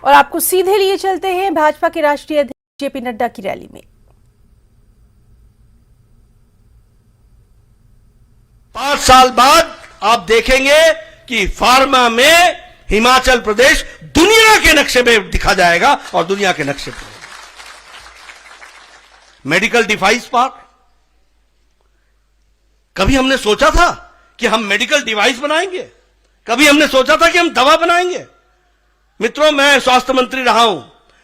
और आपको सीधे लिए चलते हैं भाजपा के राष्ट्रीय अध्यक्ष जेपी नड्डा की रैली में। 5 साल बाद आप देखेंगे कि फार्मा में हिमाचल प्रदेश दुनिया के नक्शे में दिखा जाएगा और दुनिया के नक्शे पर मेडिकल डिवाइस पार्क। कभी हमने सोचा था कि हम मेडिकल डिवाइस बनाएंगे? कभी हमने सोचा था कि हम दवा बनाएंगे? मित्रों, मैं स्वास्थ्य मंत्री रहा हूं।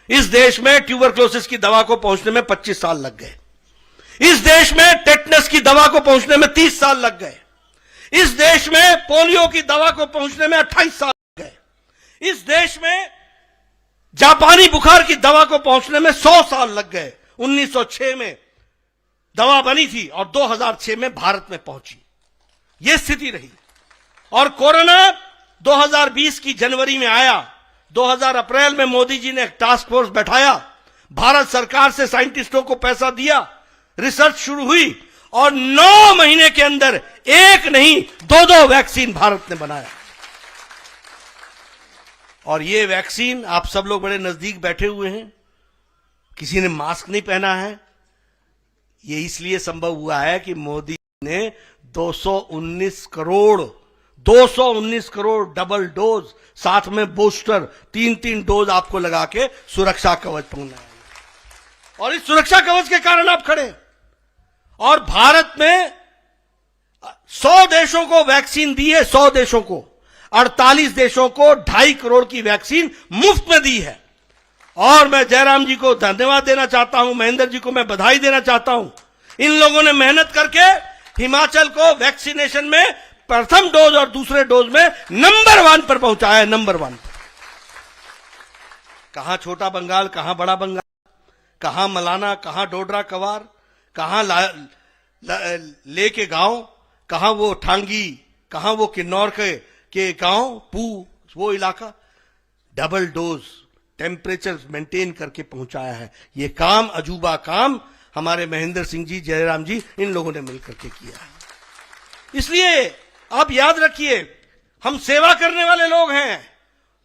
इस देश में ट्यूबरक्लोसिस की दवा को पहुंचने में 25 साल लग गए। इस देश में टेटनस की दवा को पहुंचने में 30 साल लग गए। इस देश में पोलियो की दवा को पहुंचने में 28 साल लग गए। इस देश में जापानी बुखार की दवा को पहुंचने में 100 साल लग गए। 1906 में दवा बनी थी और 2006 में भारत में पहुंची। यह स्थिति रही। और कोरोना 2020 की जनवरी में आया। 2000 अप्रैल में मोदी जी ने एक टास्क फोर्स बैठाया, भारत सरकार से साइंटिस्टों को पैसा दिया, रिसर्च शुरू हुई और 9 महीने के अंदर एक नहीं 2 वैक्सीन भारत ने बनाया। और ये वैक्सीन, आप सब लोग बड़े नजदीक बैठे हुए हैं, किसी ने मास्क नहीं पहना है। ये इसलिए संभव हुआ है कि मोदी ने 219 करोड़ डबल डोज, साथ में बूस्टर 3 डोज आपको लगा के सुरक्षा कवच बनाया। और इस सुरक्षा कवच के कारण आप खड़े। और भारत में 100 देशों को वैक्सीन दी है। 100 देशों को, 48 देशों को 2.5 करोड़ की वैक्सीन मुफ्त में दी है। और मैं जयराम जी को धन्यवाद देना चाहता हूं, महेंद्र जी को मैं बधाई देना चाहता हूं। इन लोगों ने मेहनत करके हिमाचल को वैक्सीनेशन में प्रथम डोज और दूसरे डोज में नंबर 1 पर पहुंचाया है। नंबर 1 पर। कहां छोटा बंगाल, कहां बड़ा बंगाल, कहां मलाना, कहां डोडरा कवार, कहां ले के गांव, कहां वो ठांगी, कहां वो किन्नौर के गांव पू, वो इलाका डबल डोज टेम्परेचर मेंटेन करके पहुंचाया है। ये काम, अजूबा काम हमारे महेंद्र सिंह जी, जयराम जी, इन लोगों ने मिलकर के किया है। इसलिए आप याद रखिए, हम सेवा करने वाले लोग हैं,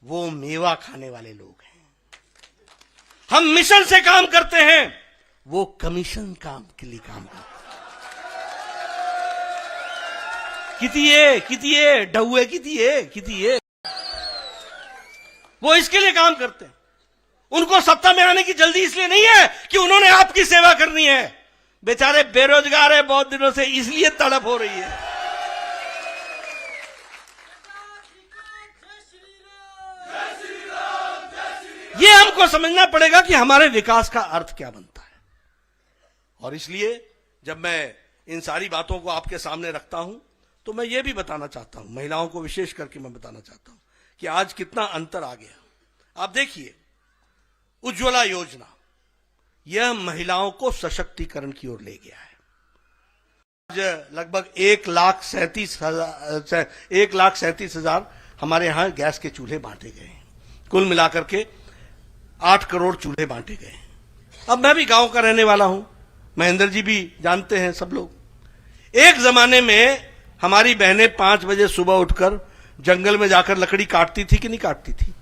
वो मेवा खाने वाले लोग हैं। हम मिशन से काम करते हैं, वो कमीशन काम के लिए काम करते हैं। कितिए डहुए कितिए वो इसके लिए काम करते हैं। उनको सत्ता में आने की जल्दी इसलिए नहीं है कि उन्होंने आपकी सेवा करनी है। बेचारे बेरोजगार है बहुत दिनों से, इसलिए तड़प हो रही है। ये हमको समझना पड़ेगा कि हमारे विकास का अर्थ क्या बनता है। और इसलिए जब मैं इन सारी बातों को आपके सामने रखता हूं, तो मैं ये भी बताना चाहता हूं, महिलाओं को विशेष करके मैं बताना चाहता हूं कि आज कितना अंतर आ गया। आप देखिए, उज्ज्वला योजना, यह महिलाओं को सशक्तिकरण की ओर ले गया है। आज लगभग 1,37,000 हमारे यहां गैस के चूल्हे बांटे गए हैं। कुल मिलाकर के 8 करोड़ चूल्हे बांटे गए। अब मैं भी गांव का रहने वाला हूं, महेंद्र जी भी जानते हैं सब लोग। एक जमाने में हमारी बहनें 5 बजे सुबह उठकर जंगल में जाकर लकड़ी काटती थी कि नहीं काटती थी?